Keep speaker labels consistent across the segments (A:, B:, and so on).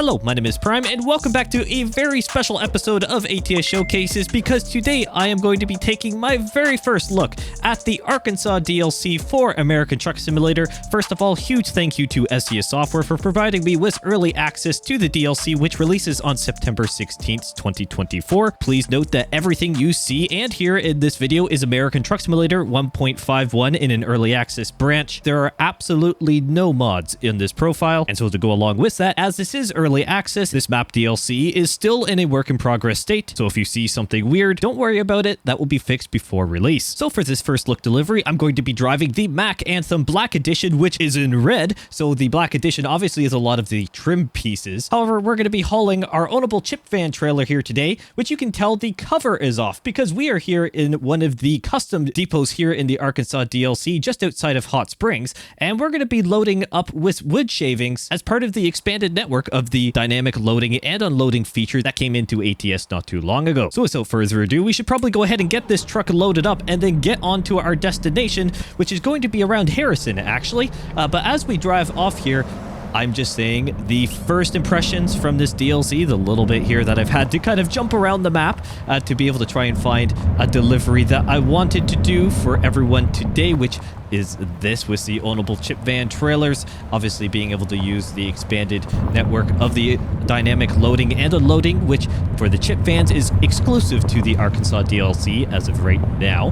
A: Hello, my name is Prime, and welcome back to a very special episode of ATS Showcases, because today I am going to be taking my very first look at the Arkansas DLC for American Truck Simulator. First of all, huge thank you to SES Software for providing me with early access to the DLC, which releases on September 16th, 2024. Please note that everything you see and hear in this video is American Truck Simulator 1.51 in an early access branch. There are absolutely no mods in this profile, and so to go along with that, as this is early access, this map DLC is still in a work in progress state, so if you see something weird, don't worry about it, that will be fixed before release. So for this first look delivery, I'm going to be driving the Mack Anthem Black Edition, which is in red, so the Black Edition obviously is a lot of the trim pieces. However, we're going to be hauling our ownable chip van trailer here today, which you can tell the cover is off, because we are here in one of the custom depots here in the Arkansas DLC, just outside of Hot Springs, and we're going to be loading up with wood shavings as part of the expanded network of the dynamic loading and unloading feature that came into ATS not too long ago. So without further ado, we should probably go ahead and get this truck loaded up and then get on to our destination, which is going to be around Harrison, actually. But as we drive off here, I'm just saying the first impressions from this DLC, the little bit here that I've had to kind of jump around the map to be able to try and find a delivery that I wanted to do for everyone today, which is this with the ownable chip van trailers. Obviously being able to use the expanded network of the dynamic loading and unloading, which for the chip vans is exclusive to the Arkansas DLC as of right now,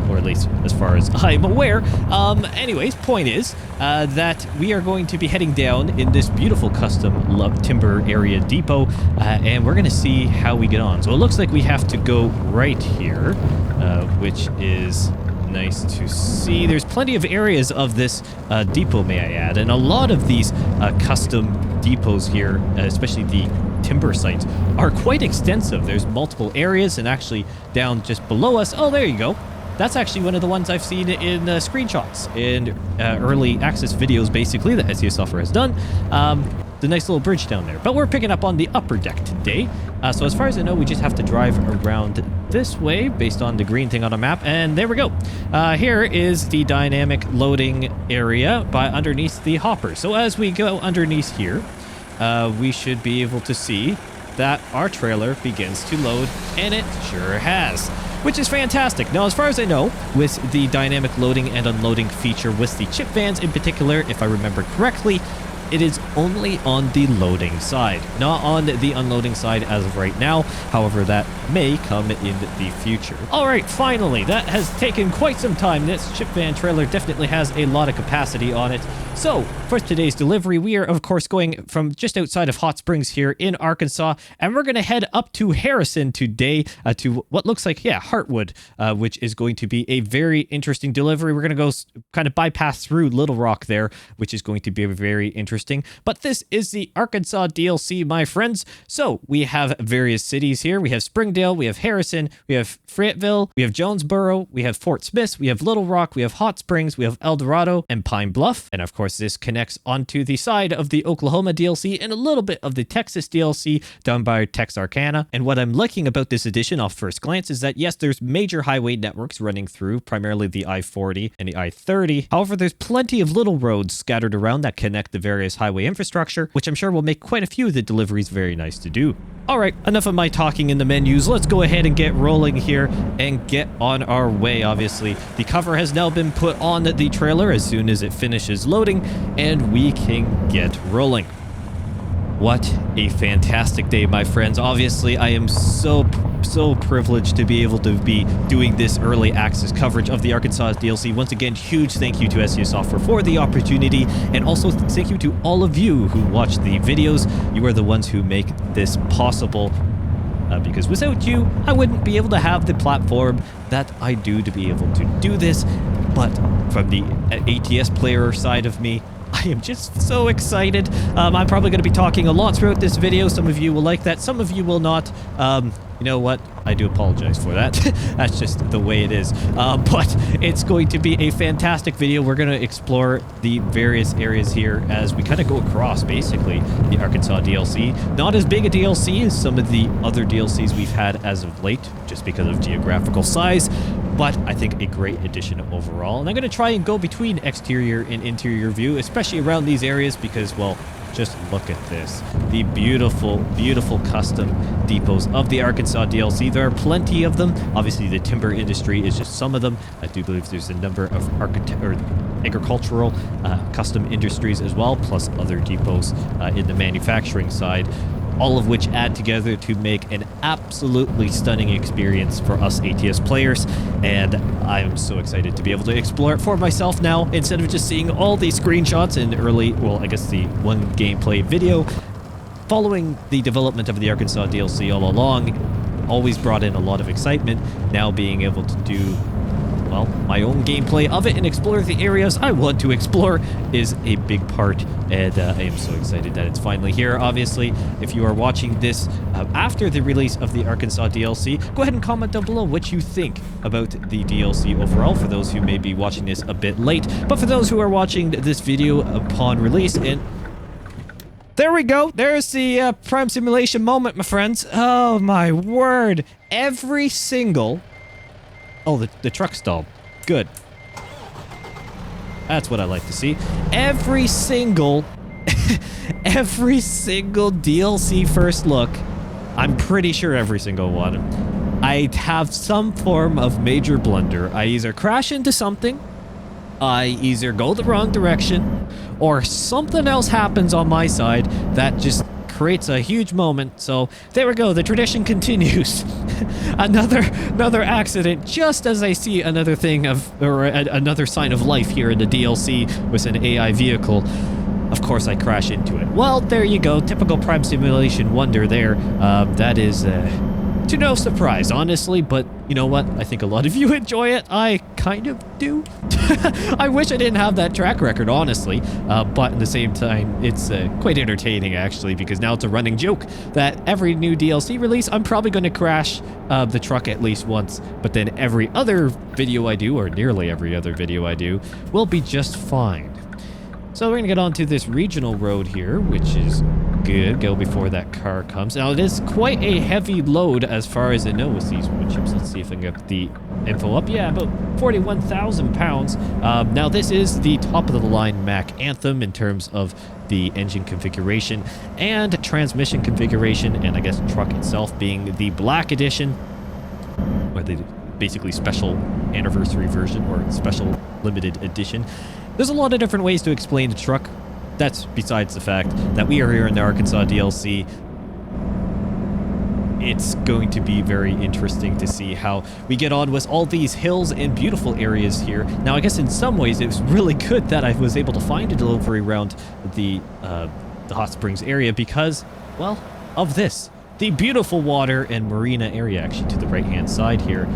A: or at least as far as I'm aware. Anyways, point is that we are going to be heading down in this beautiful custom timber area depot, and we're going to see how we get on. So it looks like we have to go right here, which is nice to see. There's plenty of areas of this depot, may I add, and a lot of these custom depots here, especially the timber sites, are quite extensive. There's multiple areas, and actually down just below us, oh, there you go. That's actually one of the ones I've seen in screenshots in early access videos, basically, that SES Software has done. The nice little bridge down there. But we're picking up on the upper deck today. So as far as I know, we just have to drive around this way based on the green thing on the map. And there we go. Here is the dynamic loading area by underneath the hopper. So as we go underneath here, we should be able to see that our trailer begins to load, and it sure has, which is fantastic. Now, as far as I know, with the dynamic loading and unloading feature with the chip vans in particular, if I remember correctly, it is only on the loading side, not on the unloading side as of right now. However, that may come in the future. All right, finally, that has taken quite some time. This chip van trailer definitely has a lot of capacity on it. So for today's delivery, we are of course going from just outside of Hot Springs here in Arkansas, and we're going to head up to Harrison today, to what looks like, yeah, Heartwood, which is going to be a very interesting delivery. We're going to go kind of bypass through Little Rock there, which is going to be very interesting. But this is the Arkansas DLC, my friends. So we have various cities here. We have Springdale, we have Harrison, we have Fayetteville, we have Jonesboro, we have Fort Smith, we have Little Rock, we have Hot Springs, we have El Dorado, and Pine Bluff. And of course, this connects onto the side of the Oklahoma DLC and a little bit of the Texas DLC down by Texarkana. And what I'm liking about this edition off first glance is that, yes, there's major highway networks running through, primarily the I-40 and the I-30. However, there's plenty of little roads scattered around that connect the various highway infrastructure, which I'm sure will make quite a few of the deliveries very nice to do. All right, enough of my talking in the menus. Let's go ahead and get rolling here and get on our way. Obviously, the cover has now been put on the trailer as soon as it finishes loading, and we can get rolling. What a fantastic day, my friends. Obviously, I am so privileged to be able to be doing this early access coverage of the Arkansas DLC. Once again, huge thank you to SES Software for the opportunity, and also thank you to all of you who watch the videos. You are the ones who make this possible, because without you, I wouldn't be able to have the platform that I do to be able to do this. But from the ATS player side of me, I am just so excited. I'm probably going to be talking a lot throughout this video. Some of you will like that, some of you will not. You know what? I do apologize for that. That's just the way it is. But it's going to be a fantastic video. We're going to explore the various areas here as we kind of go across, basically, the Arkansas DLC. Not as big a DLC as some of the other DLCs we've had as of late, just because of geographical size, but I think a great addition overall. And I'm going to try and go between exterior and interior view, especially around these areas, because, well, just look at this. The beautiful, beautiful custom depots of the Arkansas DLC. There are plenty of them. Obviously, the timber industry is just some of them. I do believe there's a number of agricultural custom industries as well, plus other depots in the manufacturing side, all of which add together to make an absolutely stunning experience for us ATS players, and I'm so excited to be able to explore it for myself now, instead of just seeing all these screenshots in early, well, I guess the one gameplay video. Following the development of the Arkansas DLC all along always brought in a lot of excitement. Now being able to do, well, my own gameplay of it and explore the areas I want to explore is a big part, and I am so excited that it's finally here. Obviously, if you are watching this after the release of the Arkansas DLC, go ahead and comment down below what you think about the DLC overall, for those who may be watching this a bit late. But for those who are watching this video upon release, and there we go. There's the Prime Simulation moment, my friends. Oh my word. Every single... Oh, the truck stalled. Good. That's what I like to see. Every single DLC first look, I'm pretty sure every single one, I have some form of major blunder. I either crash into something, I either go the wrong direction, or something else happens on my side that just creates a huge moment. So there we go, the tradition continues. another accident, just as I see another thing another sign of life here in the DLC with an AI vehicle. Of course I crash into it. Well, there you go, typical Prime Simulation wonder there. That is to no surprise, honestly, but you know what? I think a lot of you enjoy it. I kind of do. I wish I didn't have that track record, honestly, but at the same time, it's quite entertaining, actually, because now it's a running joke that every new DLC release, I'm probably going to crash the truck at least once, but then every other video I do, or nearly every other video I do, will be just fine. So we're going to get onto this regional road here, which is good. Go before that car comes. Now, it is quite a heavy load as far as I know with these wood chips. Let's see if I can get the info up. Yeah, about 41,000 pounds. Now, this is the top-of-the-line Mack Anthem in terms of the engine configuration and transmission configuration, and I guess truck itself being the Black Edition, or the basically special anniversary version or special limited edition. There's a lot of different ways to explain the truck. That's besides the fact that we are here in the Arkansas DLC. It's going to be very interesting to see how we get on with all these hills and beautiful areas here. Now, I guess in some ways it was really good that I was able to find a delivery around the Hot Springs area because, well, of this. The beautiful water and marina area, actually, to the right-hand side here.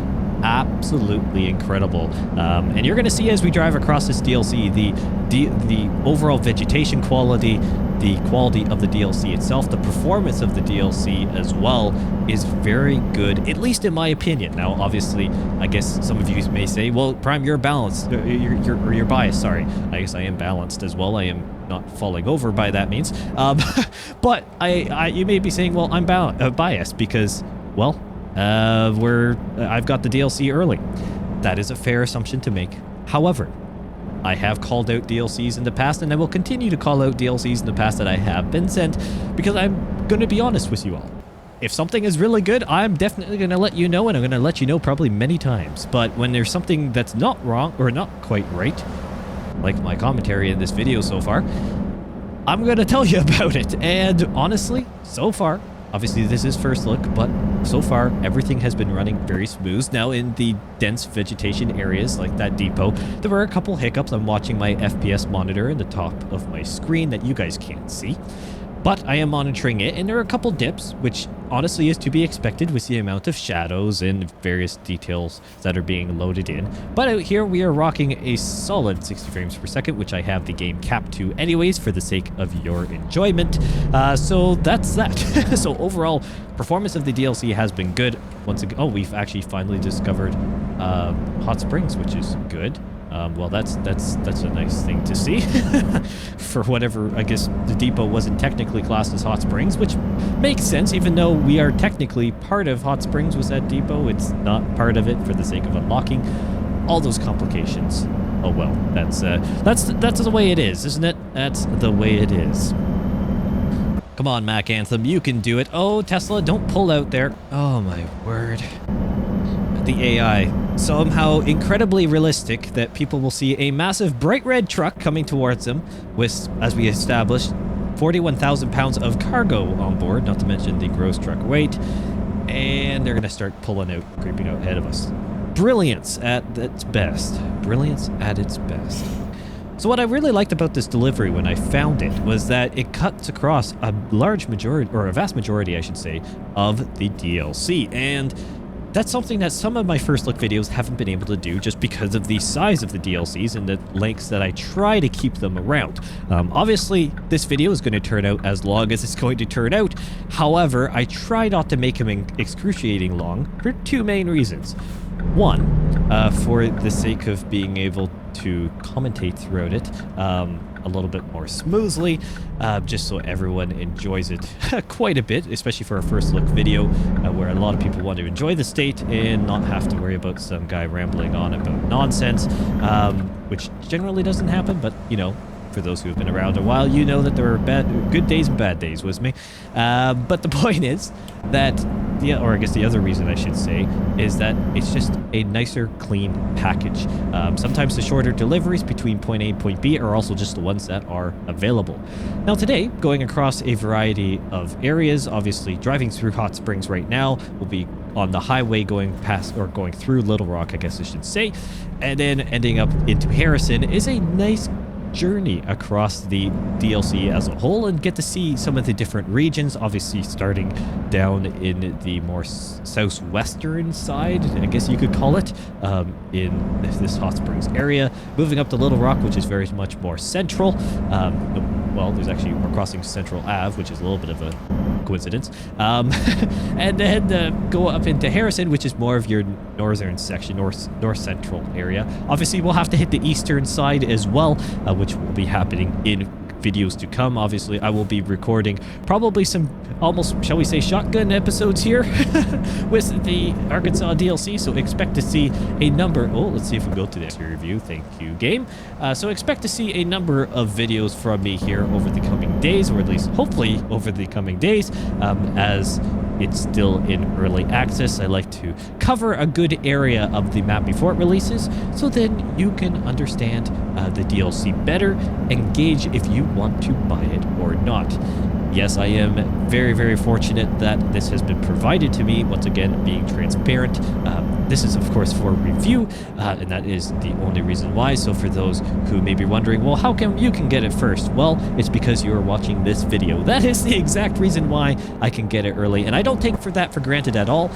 A: Absolutely incredible. And you're going to see as we drive across this DLC, the overall vegetation quality, the quality of the DLC itself, the performance of the DLC as well is very good, at least in my opinion. Now, obviously, I guess some of you may say, well, Prime, you're balanced, you're biased, sorry. I guess I am balanced as well. I am not falling over by that means. But you may be saying, well, I'm biased because, well, I've got the DLC early. That is a fair assumption to make. However, I have called out DLCs in the past, and I will continue to call out DLCs in the past that I have been sent, because I'm going to be honest with you all. If something is really good, I'm definitely going to let you know, and I'm going to let you know probably many times. But when there's something that's not wrong, or not quite right, like my commentary in this video so far, I'm going to tell you about it. And honestly, so far, obviously this is first look, but so far everything has been running very smooth. Now in the dense vegetation areas like that depot, there were a couple hiccups. I'm watching my FPS monitor in the top of my screen that you guys can't see, but I am monitoring it, and there are a couple dips, which honestly is to be expected with the amount of shadows and various details that are being loaded in. But out here we are rocking a solid 60 frames per second, which I have the game capped to anyways for the sake of your enjoyment. So that's that. So overall, performance of the DLC has been good. Once again, oh, we've actually finally discovered Hot Springs, which is good. Well, that's a nice thing to see. For whatever, I guess the depot wasn't technically classed as Hot Springs, which makes sense, even though we are technically part of Hot Springs with that depot. It's not part of it for the sake of unlocking all those complications. Oh well, that's the way it is, isn't it? That's the way it is. Come on, Mac Anthem, you can do it. Oh, Tesla, don't pull out there. Oh my word. The AI, somehow incredibly realistic that people will see a massive bright red truck coming towards them with, as we established, 41,000 pounds of cargo on board, not to mention the gross truck weight, and they're going to start creeping out ahead of us. Brilliance at its best. Brilliance at its best. So what I really liked about this delivery when I found it was that it cuts across a large majority, or a vast majority, I should say, of the DLC. And that's something that some of my first look videos haven't been able to do just because of the size of the DLCs and the lengths that I try to keep them around. Obviously, this video is going to turn out as long as it's going to turn out. However, I try not to make them excruciating long for two main reasons. One, for the sake of being able to commentate throughout it a little bit more smoothly, just so everyone enjoys it quite a bit, especially for a first look video where a lot of people want to enjoy the state and not have to worry about some guy rambling on about nonsense, which generally doesn't happen, but you know, for those who have been around a while, you know that there are good days and bad days with me. But the point is that, or I guess the other reason I should say, is that it's just a nicer, clean package. Sometimes the shorter deliveries between point A and point B are also just the ones that are available. Now today, going across a variety of areas, obviously driving through Hot Springs right now, we'll be on the highway going past, or going through Little Rock, I guess I should say, and then ending up into Harrison is a nice journey across the DLC as a whole, and get to see some of the different regions, obviously starting down in the more southwestern side, I guess you could call it, in this Hot Springs area, moving up to Little Rock, which is very much more central. Well, there's actually, we're crossing Central Ave, which is a little bit of a coincidence, and then go up into Harrison, which is more of your northern section, north central area. Obviously, we'll have to hit the eastern side as well, which will be happening in videos to come. Obviously, I will be recording probably some almost, shall we say, shotgun episodes here with the Arkansas DLC, so expect to see a number. Oh, let's see if we go to the review. Thank you, game. So expect to see a number of videos from me here over the coming days, or at least hopefully over the coming days, as it's still in early access. I like to cover a good area of the map before it releases, so then you can understand the DLC better and gauge if you want to buy it or not. Yes, I am very, very fortunate that this has been provided to me. Once again, being transparent. This is, of course, for review, and that is the only reason why. So for those who may be wondering, well, how come you can get it first? Well, it's because you are watching this video. That is the exact reason why I can get it early, and I don't take that for granted at all.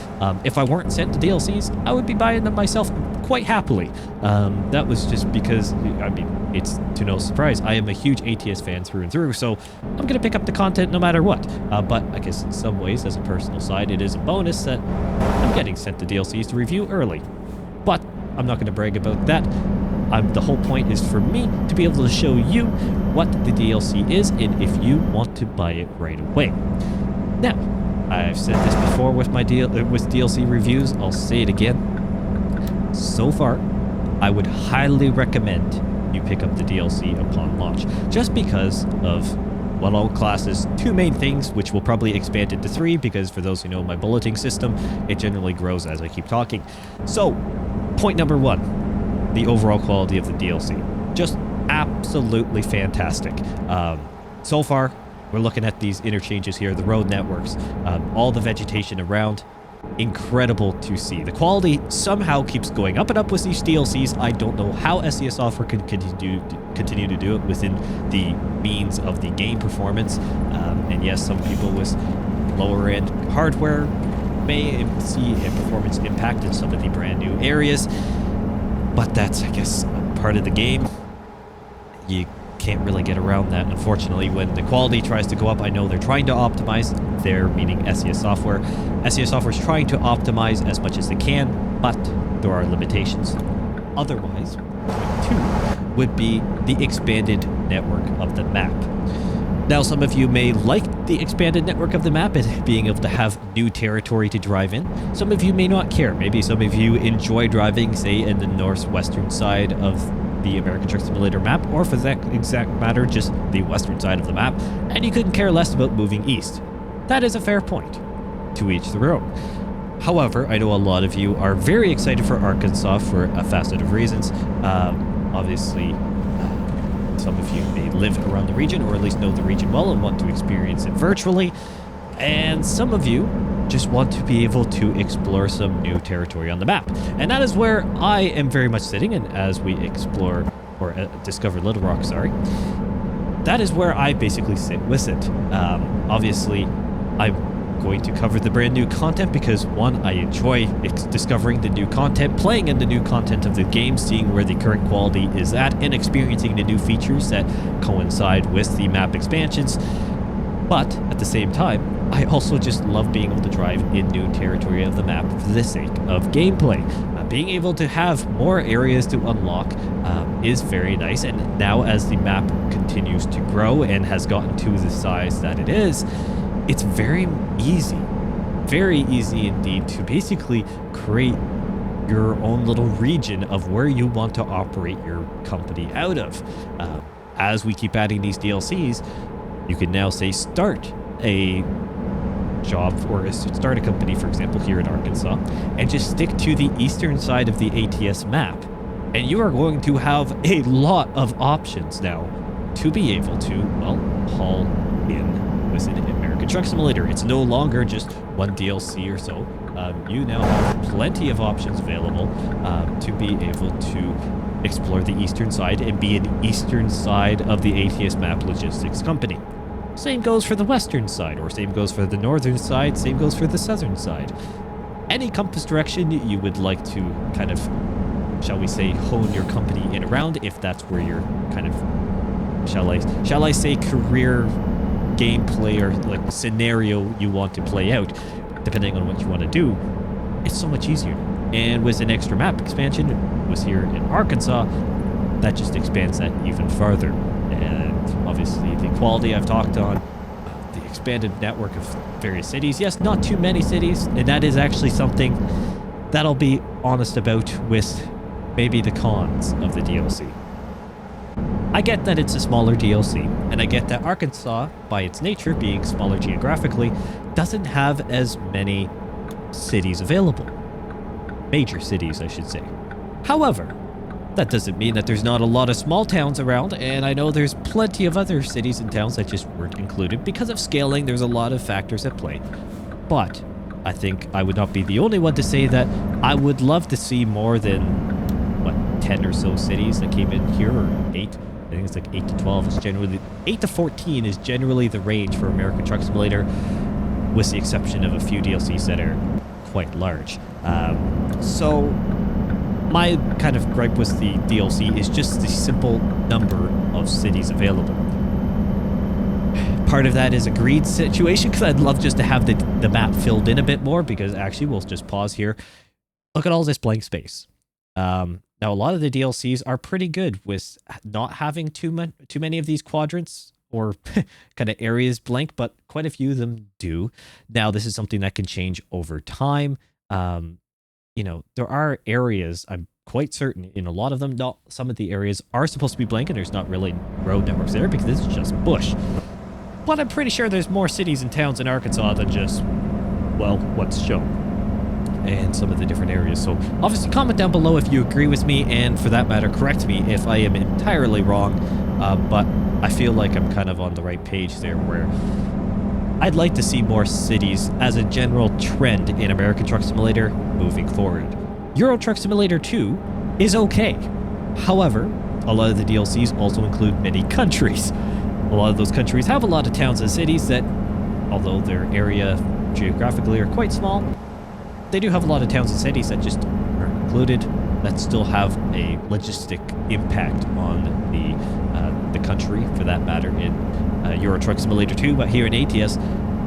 A: If I weren't sent the DLCs, I would be buying them myself quite happily. That was just because, I mean, it's to no surprise, I am a huge ATS fan through and through, so I'm going to pick up the content no matter what. But I guess in some ways, as a personal side, it is a bonus that I'm getting sent the DLCs to review early. But I'm not going to brag about that. The whole point is for me to be able to show you what the DLC is and if you want to buy it right away. Now, I've said this before with my DLC reviews, I'll say it again. So far, I would highly recommend you pick up the DLC upon launch, just because of, well, I'll class as two main things, which will probably expand into three, because for those who know my bulleting system, it generally grows as I keep talking. So, point number one, the overall quality of the DLC. Just absolutely fantastic. So far, we're looking at these interchanges here, the road networks, all the vegetation around. Incredible to see. The quality somehow keeps going up and up with these DLCs. I don't know how SES Software can continue to do it within the means of the game performance. And yes, some people with lower end hardware may see a performance impact in some of the brand new areas, but that's, I guess, part of the game. You can't really get around that. Unfortunately, when the quality tries to go up, I know they're trying to optimize, they're meaning SES Software. SES Software is trying to optimize as much as they can, but there are limitations. Otherwise, point two would be the expanded network of the map. Now, some of you may like the expanded network of the map and being able to have new territory to drive in. Some of you may not care. Maybe some of you enjoy driving, say, in the northwestern side of the American Truck Simulator map, or for that exact matter, just the western side of the map, and you couldn't care less about moving east. That is a fair point. To each their own. However, I know a lot of you are very excited for Arkansas for a facet of reasons. Obviously, some of you may live around the region, or at least know the region well and want to experience it virtually. And some of you just want to be able to explore some new territory on the map. And that is where I am very much sitting, and as we explore, or discover Little Rock, sorry, that is where I basically sit with it. Obviously, I'm going to cover the brand new content because, one, I enjoy discovering the new content, playing in the new content of the game, seeing where the current quality is at, and experiencing the new features that coincide with the map expansions. But at the same time, I also just love being able to drive in new territory of the map for the sake of gameplay. Being able to have more areas to unlock is very nice, and now as the map continues to grow and has gotten to the size that it is, it's very easy indeed to basically create your own little region of where you want to operate your company out of. As we keep adding these DLCs, you can now say start a job or start a company, for example, here in Arkansas, and just stick to the eastern side of the ATS map. And you are going to have a lot of options now to be able to, well, haul in with an American Truck Simulator. It's no longer just one DLC or so. You now have plenty of options available to be able to explore the eastern side and be an eastern side of the ATS map logistics company. Same goes for the western side, or same goes for the northern side, same goes for the southern side. Any compass direction you would like to kind of, shall we say, hone your company in around, if that's where your kind of, shall I say, career gameplay or like scenario you want to play out, depending on what you want to do, it's so much easier. And with an extra map expansion, was here in Arkansas, that just expands that even farther. And obviously the quality I've talked on, the expanded network of various cities. Yes, not too many cities, and that is actually something that I'll be honest about with maybe the cons of the DLC. I get that it's a smaller DLC, and I get that Arkansas, by its nature being smaller geographically, doesn't have as many cities available. Major cities, I should say. However, that doesn't mean that there's not a lot of small towns around, and I know there's plenty of other cities and towns that just weren't included. Because of scaling, there's a lot of factors at play. But I think I would not be the only one to say that I would love to see more than, what, 10 or so cities that came in here, or 8. I think it's like 8 to 12 is generally, 8 to 14 is generally the range for American Truck Simulator, with the exception of a few DLCs that are quite large. So my kind of gripe with the DLC is just the simple number of cities available. Part of that is a greed situation, because I'd love just to have the map filled in a bit more, because actually we'll just pause here. Look at all this blank space. Now, a lot of the DLCs are pretty good with not having too many of these quadrants or kind of areas blank, but quite a few of them do. Now, this is something that can change over time. You know, there are areas, I'm quite certain, in a lot of them, not some of the areas are supposed to be blank, and there's not really road networks there because this is just bush. But I'm pretty sure there's more cities and towns in Arkansas than just, well, what's shown. And some of the different areas. So obviously comment down below if you agree with me, and for that matter, correct me if I am entirely wrong. But I feel like I'm kind of on the right page there, where I'd like to see more cities as a general trend in American Truck Simulator moving forward. Euro Truck Simulator 2 is okay. However, a lot of the DLCs also include many countries. A lot of those countries have a lot of towns and cities that, although their area geographically are quite small, they do have a lot of towns and cities that just aren't included, that still have a logistic impact on the country, for that matter, in Euro Truck Simulator 2. But here in ATS,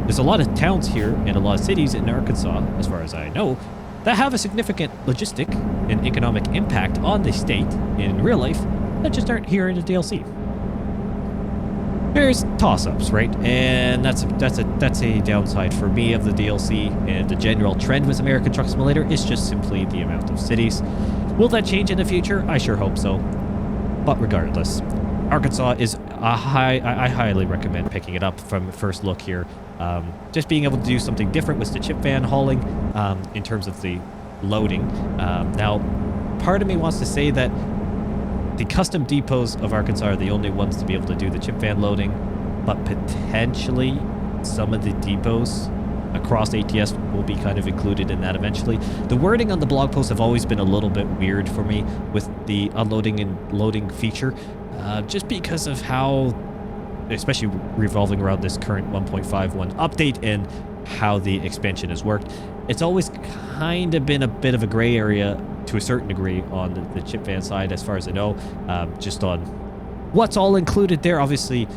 A: there's a lot of towns here and a lot of cities in Arkansas, as far as I know, that have a significant logistic and economic impact on the state in real life that just aren't here in the DLC. There's toss-ups, right? And that's a downside for me of the DLC, and the general trend with American Truck Simulator is just simply the amount of cities. Will that change in the future? I sure hope so. But regardless, Arkansas is I highly recommend picking it up from first look here. Just being able to do something different with the chip van hauling in terms of the loading. Now, part of me wants to say that the custom depots of Arkansas are the only ones to be able to do the chip van loading, but potentially some of the depots across ATS will be kind of included in that eventually. The wording on the blog post have always been a little bit weird for me with the unloading and loading feature, just because of how, especially revolving around this current 1.51 update and how the expansion has worked. It's always kind of been a bit of a gray area to a certain degree on the chip van side, as far as I know, just on what's all included there. Obviously,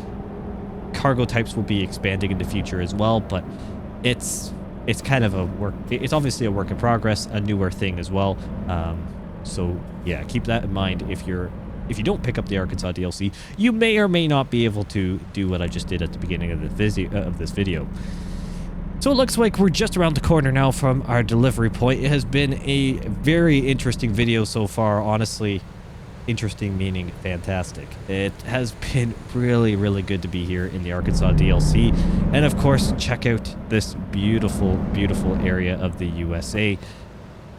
A: cargo types will be expanding in the future as well, but it's kind of a work. It's obviously a work in progress, a newer thing as well. So yeah, keep that in mind. If you don't pick up the Arkansas DLC, you may or may not be able to do what I just did at the beginning of this video. So it looks like we're just around the corner now from our delivery point. It has been a very interesting video so far, honestly. Interesting meaning fantastic. It has been really, really good to be here in the Arkansas DLC. And of course, check out this beautiful, beautiful area of the USA.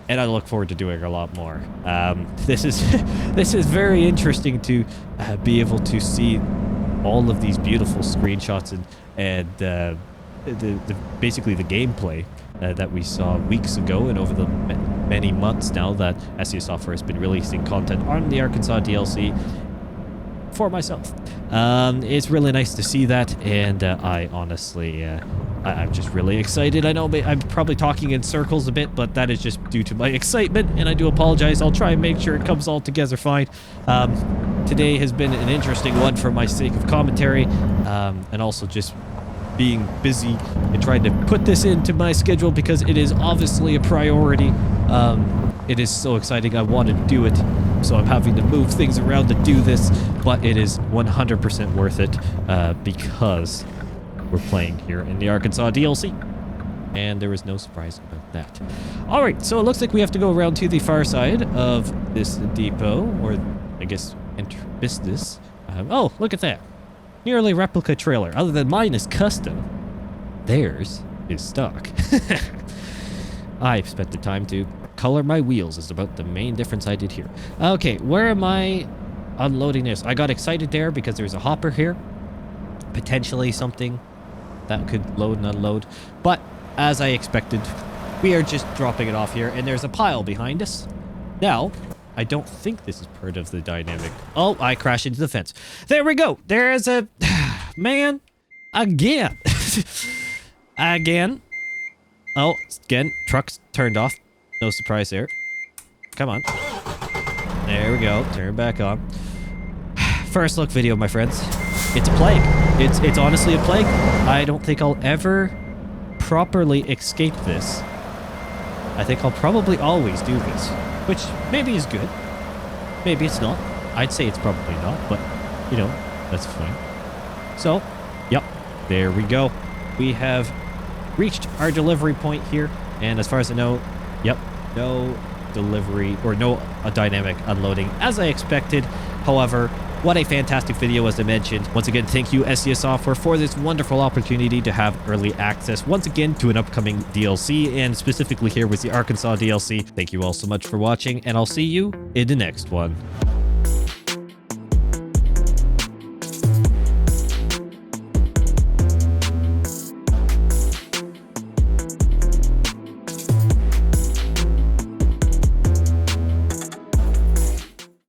A: And I look forward to doing a lot more. This is very interesting to be able to see all of these beautiful screenshots and basically the gameplay that we saw weeks ago and over the many months now that SES Software has been releasing content on the Arkansas DLC for myself. It's really nice to see that, and I honestly, I'm just really excited. I know I'm probably talking in circles a bit, but that is just due to my excitement, and I do apologize. I'll try and make sure it comes all together fine. Today has been an interesting one for my sake of commentary, and also just being busy and trying to put this into my schedule because it is obviously a priority. It is so exciting. I want to do it, so I'm having to move things around to do this, but it is 100% worth it because we're playing here in the Arkansas DLC, and there is no surprise about that. All right, so it looks like we have to go around to the far side of this depot, or I guess enter business. Oh, look at that. Nearly replica trailer. Other than mine is custom, theirs is stock. I've spent the time to color my wheels is about the main difference I did here. Okay, where am I unloading this? I got excited there because there's a hopper here. Potentially something that could load and unload. But as I expected, we are just dropping it off here, and there's a pile behind us. Now, I don't think this is part of the dynamic. Oh, I crashed into the fence. There we go. There's a... Man. Again. Again. Oh, again. Truck's turned off. No surprise there. Come on. There we go. Turn back on. First look video, my friends. It's a plague. It's honestly a plague. I don't think I'll ever properly escape this. I think I'll probably always do this, which maybe is good. Maybe it's not. I'd say it's probably not, but, you know, that's fine. So, yep, there we go. We have reached our delivery point here, and as far as I know, yep, no delivery, or no dynamic unloading as I expected. However, what a fantastic video, as I mentioned. Once again, thank you, SES Software, for this wonderful opportunity to have early access once again to an upcoming DLC, and specifically here with the Arkansas DLC. Thank you all so much for watching, and I'll see you in the next one.